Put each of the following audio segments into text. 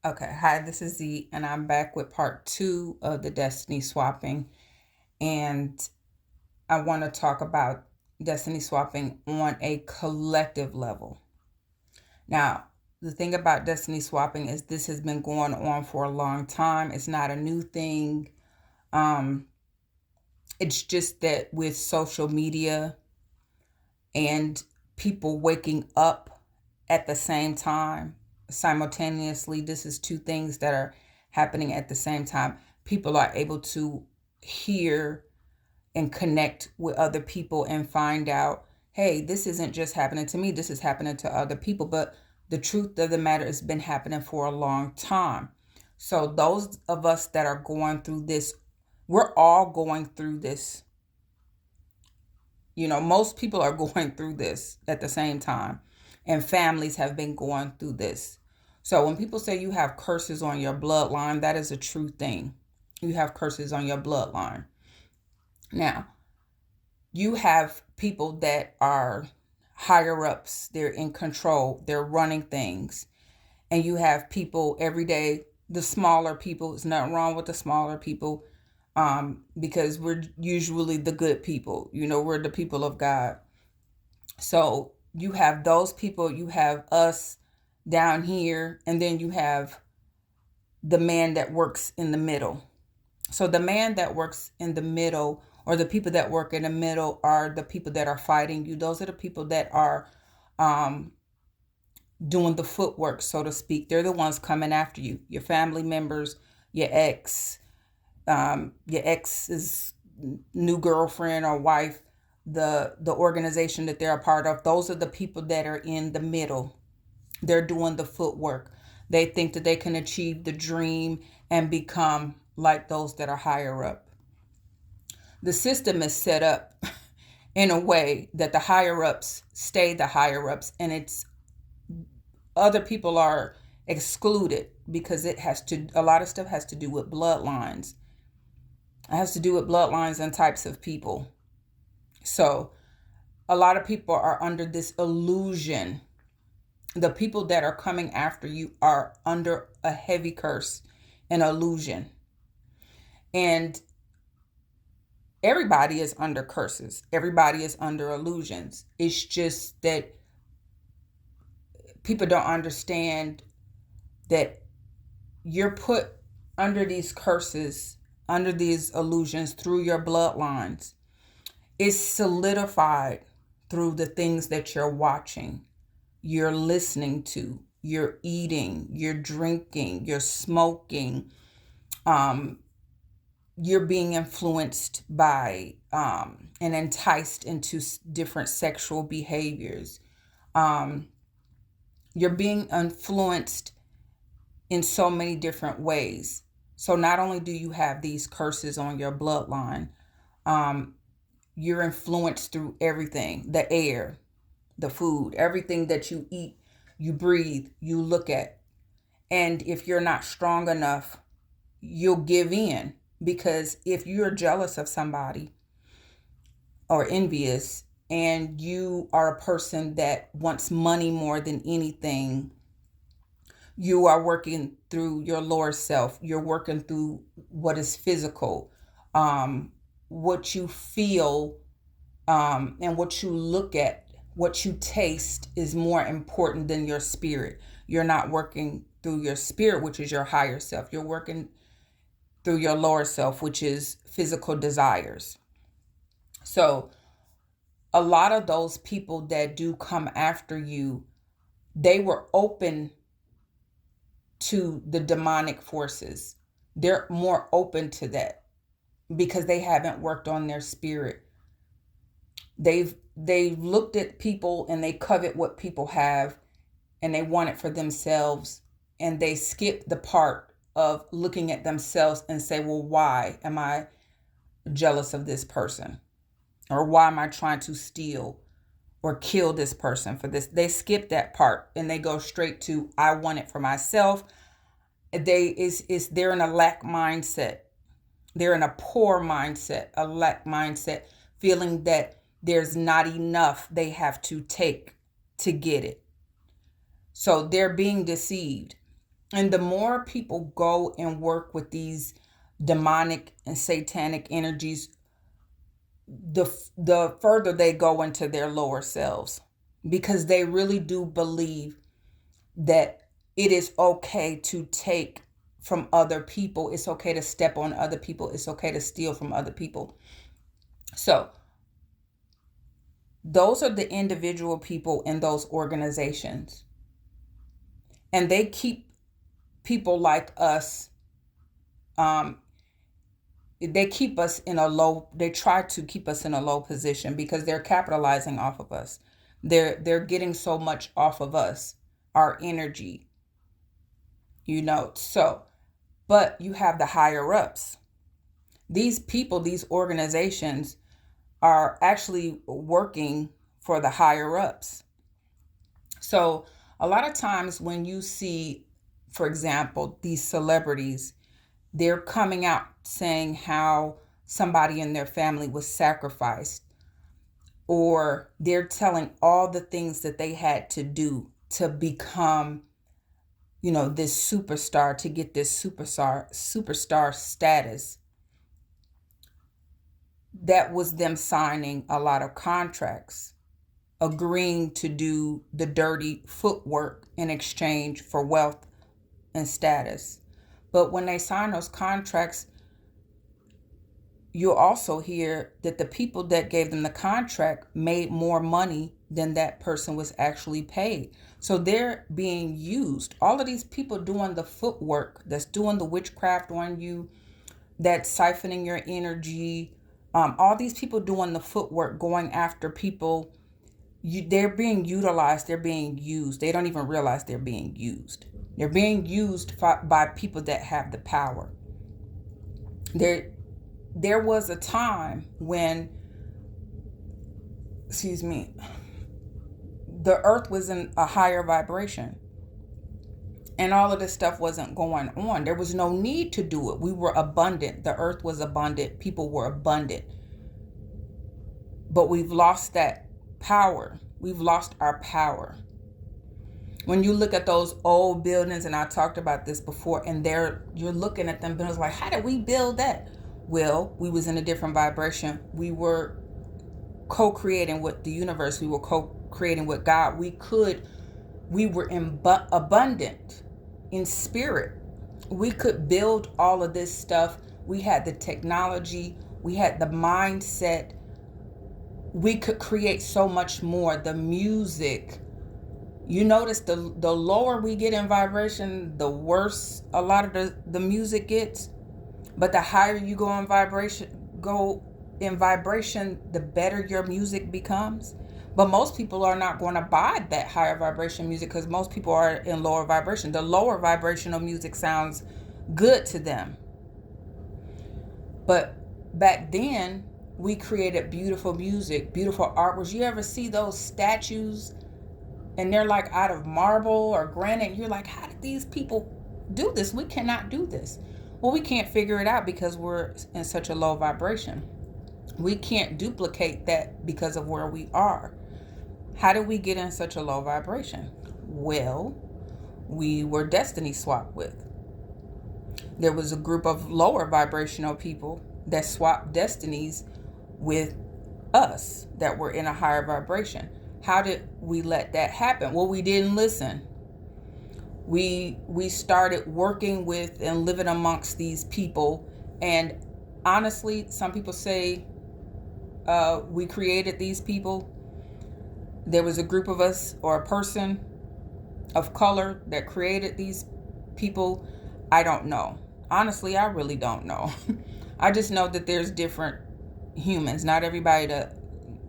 Okay, hi, this is Z, and I'm back with part two of the destiny swapping. And I want to talk about destiny swapping on a collective level. Now, the thing about destiny swapping is this has been going on for a long time. It's not a new thing. Um, it's just that with social media and people waking up at the same time, simultaneously, this is two things that are happening at the same time. People are able to hear and connect with other people and find out, hey, this isn't just happening to me, this is happening to other people. But the truth of the matter has been happening for a long time. So those of us that are going through this, we're all going through this. Most people are going through this at the same time, and families have been going through this. So when people say you have curses on your bloodline, that is a true thing. You have curses on your bloodline. Now, you have people that are higher ups, they're in control, they're running things. And you have people every day, the smaller people, there's nothing wrong with the smaller people, because we're usually the good people. We're the people of God. So you have those people, you have us down here, and then you have the man that works in the middle. So the man that works in the middle, or the people that work in the middle, are the people that are fighting you. Those are the people that are um, doing the footwork, so to speak. They're the ones coming after you. Your family members, your your ex's new girlfriend or wife, the organization that they're a part of. Those are the people that are in the middle. They're doing the footwork. They think that they can achieve the dream and become like those that are higher up. The system is set up in a way that the higher ups stay the higher ups, and it's other people are excluded because it has to, a lot of stuff has to do with bloodlines. It has to do with bloodlines and types of people. So a lot of people are under this illusion. The people that are coming after you are under a heavy curse, an illusion. And everybody is under curses. Everybody is under illusions. It's just that people don't understand that you're put under these curses, under these illusions through your bloodlines. It's solidified through the things that you're watching, you're listening to, you're eating, you're drinking, you're smoking, um, you're being influenced by and enticed into different sexual behaviors. Um, you're being influenced in so many different ways. So not only do you have these curses on your bloodline, um, you're influenced through everything, the air, the food, everything that you eat, you breathe, you look at. And if you're not strong enough, you'll give in. Because if you're jealous of somebody or envious, and you are a person that wants money more than anything, you are working through your lower self. You're working through what is physical, what you feel, and what you look at, what you taste is more important than your spirit. You're not working through your spirit, which is your higher self. You're working through your lower self, which is physical desires. So, a lot of those people that do come after you, they were open to the demonic forces. They're more open to that because they haven't worked on their spirit. They've looked at people and they covet what people have and they want it for themselves, and they skip the part of looking at themselves and say, well, why am I jealous of this person, or why am I trying to steal or kill this person for this? They skip that part and they go straight to, I want it for myself. They're in a lack mindset. They're in a poor mindset, a lack mindset, feeling that there's not enough they have to take to get it. So they're being deceived. And the more people go and work with these demonic and satanic energies, the further they go into their lower selves, because they really do believe that it is okay to take from other people. It's okay to step on other people. It's okay to steal from other people. So those are the individual people in those organizations. And they keep people like us, they keep us in a low, they try to keep us in a low position because they're capitalizing off of us. They're getting so much off of us, our energy, So, but you have the higher ups. These people, these organizations are actually working for the higher ups. So a lot of times when you see, for example, these celebrities, they're coming out saying how somebody in their family was sacrificed, or they're telling all the things that they had to do to become, this superstar, to get this superstar status. That was them signing a lot of contracts, agreeing to do the dirty footwork in exchange for wealth and status. But when they sign those contracts, you'll also hear that the people that gave them the contract made more money than that person was actually paid. So they're being used. All of these people doing the footwork, that's doing the witchcraft on you, that's siphoning your energy, all these people doing the footwork, going after people, they're being utilized, they're being used. They don't even realize they're being used. They're being used by people that have the power. There was a time when, the earth was in a higher vibration and all of this stuff wasn't going on. There was no need to do it. We were abundant. The earth was abundant. People were abundant. But we've lost that power. We've lost our power. When you look at those old buildings, and I talked about this before, and you're looking at them buildings like, how did we build that? Well, we was in a different vibration. We were co-creating with the universe. We were co-creating with God. We were abundant in spirit. We could build all of this stuff. We had the technology. We had the mindset. We could create so much more. The music. You notice the lower we get in vibration, the worse a lot of the music gets. But the higher you go in vibration, the better your music becomes. But most people are not going to buy that higher vibration music because most people are in lower vibration. The lower vibrational music sounds good to them. But back then, we created beautiful music, beautiful artworks. You ever see those statues and they're like out of marble or granite? You're like, how did these people do this? We cannot do this. Well, we can't figure it out because we're in such a low vibration. We can't duplicate that because of where we are. How did we get in such a low vibration? Well, we were destiny swapped with. There was a group of lower vibrational people that swapped destinies with us that were in a higher vibration. How did we let that happen? Well, we didn't listen. We started working with and living amongst these people. And honestly, some people say we created these people. There was a group of us or a person of color that created these people. I don't know. Honestly, I really don't know. I just know that there's different humans. Not everybody that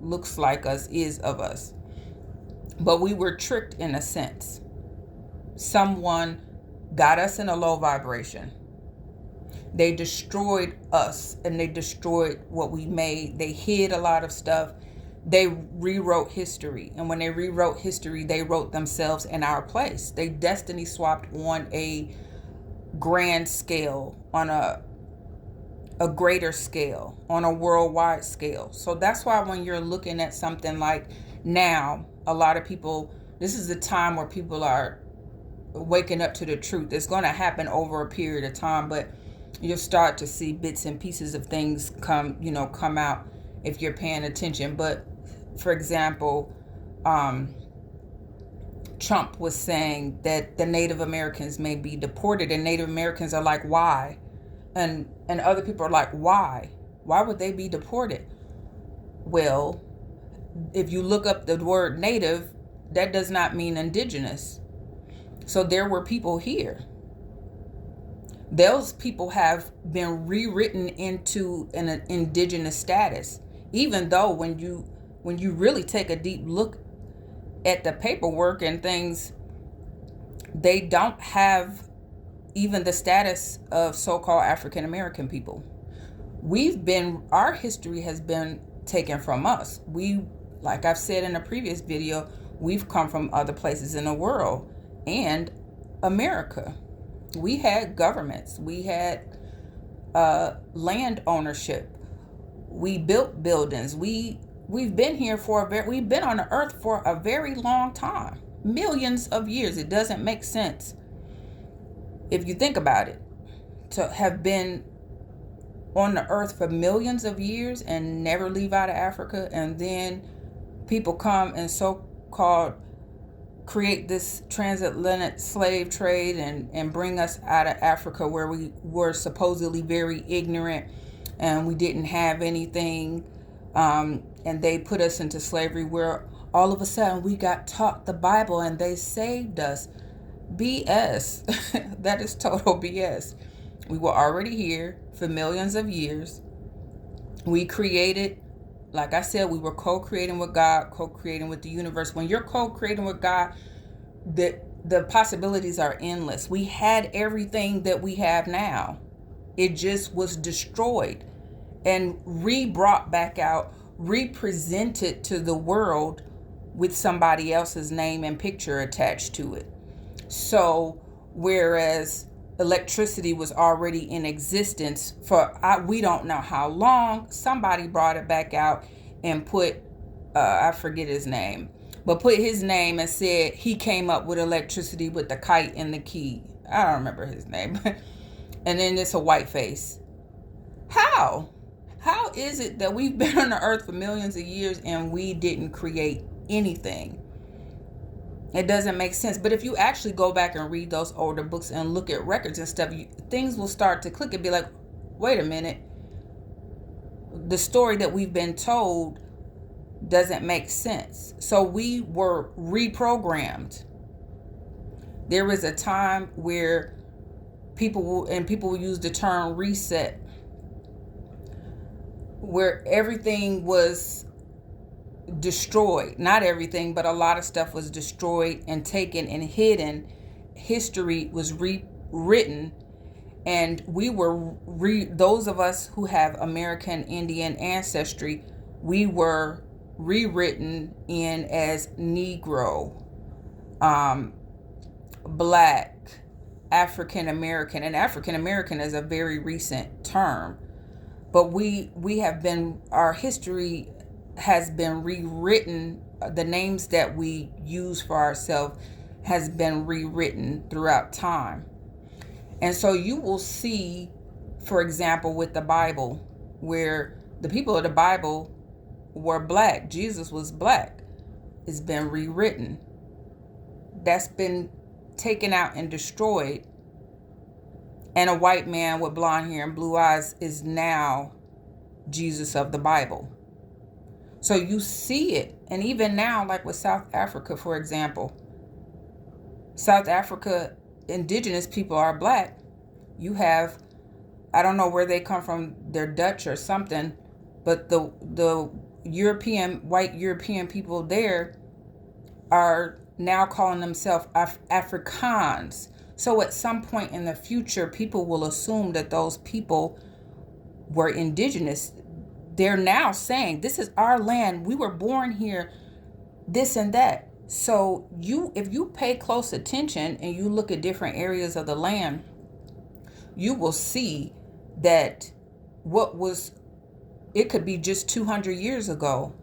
looks like us is of us. But we were tricked in a sense. Someone got us in a low vibration. They destroyed us and they destroyed what we made. They hid a lot of stuff. They rewrote history. And when they rewrote history, they wrote themselves in our place. They destiny swapped on a grand scale, on a greater scale, on a worldwide scale. So that's why when you're looking at something like now, a lot of people, this is the time where people are waking up to the truth. It's going to happen over a period of time, but you'll start to see bits and pieces of things come out if you're paying attention. But for example, Trump was saying that the Native Americans may be deported, and Native Americans are like, why? And other people are like, why? Why would they be deported? Well, if you look up the word native, that does not mean indigenous. So there were people here. Those people have been rewritten into an indigenous status, even though when you really take a deep look at the paperwork and things, they don't have even the status of so-called African American people. Our history has been taken from us. Like I've said in a previous video, we've come from other places in the world and America. We had governments. We had land ownership. We built buildings. We've been here we've been on the earth for a very long time, millions of years. It doesn't make sense, if you think about it, to have been on the earth for millions of years and never leave out of Africa, and then people come and so-called create this transatlantic slave trade and bring us out of Africa, where we were supposedly very ignorant and we didn't have anything, and they put us into slavery, where all of a sudden we got taught the Bible and they saved us. BS. That is total BS. We were already here for millions of years. We created, like I said, we were co-creating with God, co-creating with the universe. When you're co-creating with God, the possibilities are endless. We had everything that we have now. It just was destroyed and re-brought back out, represented to the world with somebody else's name and picture attached to it. So whereas electricity was already in existence for we don't know how long, somebody brought it back out and put I forget his name, but put his name and said he came up with electricity with the kite and the key. I don't remember his name. And then it's a white face. How is it that we've been on the earth for millions of years and we didn't create anything? It doesn't make sense. But if you actually go back and read those older books and look at records and stuff, things will start to click and be like, wait a minute. The story that we've been told doesn't make sense. So we were reprogrammed. There was a time where people will use the term reset, where everything was destroyed. Not everything, but a lot of stuff was destroyed and taken and hidden. History was rewritten, and we were those of us who have American Indian ancestry, we were rewritten in as Negro, Black, African American. And African American is a very recent term, but our history has been rewritten. The names that we use for ourselves has been rewritten throughout time. And so you will see, for example, with the Bible, where the people of the Bible were black. Jesus was black. It's been rewritten. That's been taken out and destroyed. And a white man with blonde hair and blue eyes is now Jesus of the Bible. So you see it. And even now, like with South Africa, for example, South Africa, indigenous people are black. You have, I don't know where they come from, they're Dutch or something, but the white European people there are now calling themselves Afrikaans. So at some point in the future, people will assume that those people were indigenous. They're now saying, this is our land. We were born here, this and that. So if you pay close attention and you look at different areas of the land, you will see that it could be just 200 years ago.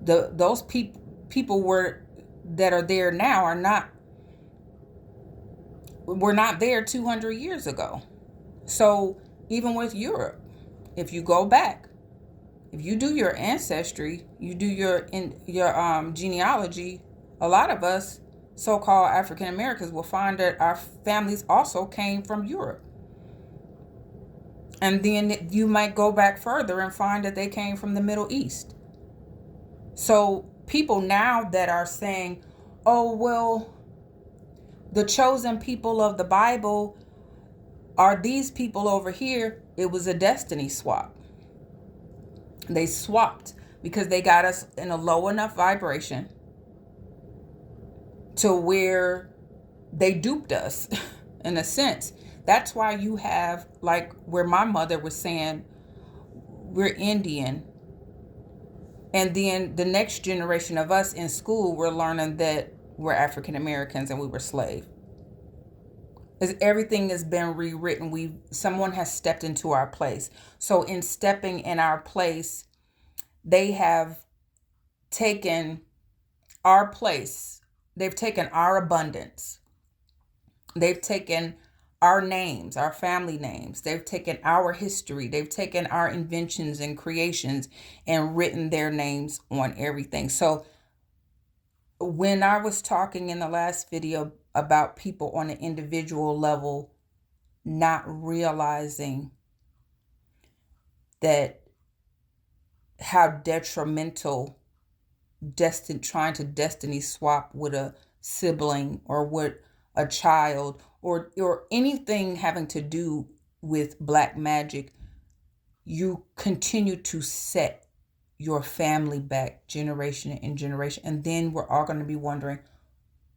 Those people that are there now are not were not there 200 years ago. So even with Europe, if you go back, if you do your ancestry, you do your genealogy, a lot of us so-called African Americans will find that our families also came from Europe. And then you might go back further and find that they came from the Middle East. So people now that are saying, oh, well, the chosen people of the Bible are these people over here, it was a destiny swap. They swapped because they got us in a low enough vibration to where they duped us in a sense. That's why you have, like where my mother was saying, we're Indian. And then the next generation of us in school, we're learning that we're African Americans and we were slaves. As everything has been rewritten, someone has stepped into our place. So in stepping in our place, they have taken our place. They've taken our abundance. They've taken our names, our family names. They've taken our history. They've taken our inventions and creations and written their names on everything. So when I was talking in the last video about people on an individual level not realizing that how detrimental trying to destiny swap with a sibling or with a child or anything having to do with black magic, you continue to set your family back generation and generation. And then we're all going to be wondering,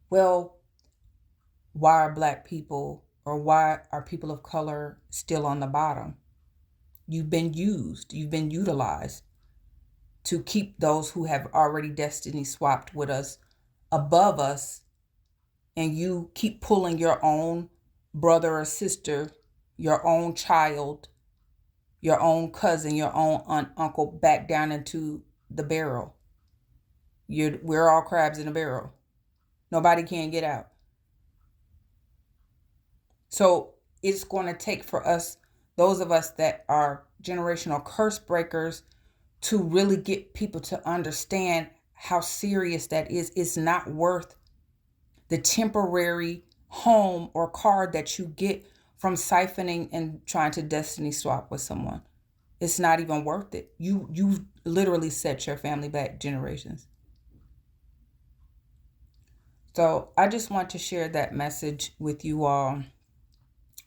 well, why are black people or why are people of color still on the bottom? You've been used, you've been utilized to keep those who have already destiny swapped with us above us, and you keep pulling your own brother or sister, your own child, your own cousin, your own aunt, uncle back down into the barrel. We're all crabs in a barrel. Nobody can get out. So it's going to take for us, those of us that are generational curse breakers, to really get people to understand how serious that is. It's not worth the temporary home or car that you get from siphoning and trying to destiny swap with someone. It's not even worth it. You literally set your family back generations. So I just want to share that message with you all.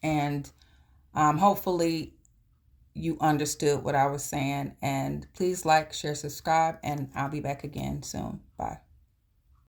And hopefully you understood what I was saying. And please like, share, subscribe, and I'll be back again soon. Bye.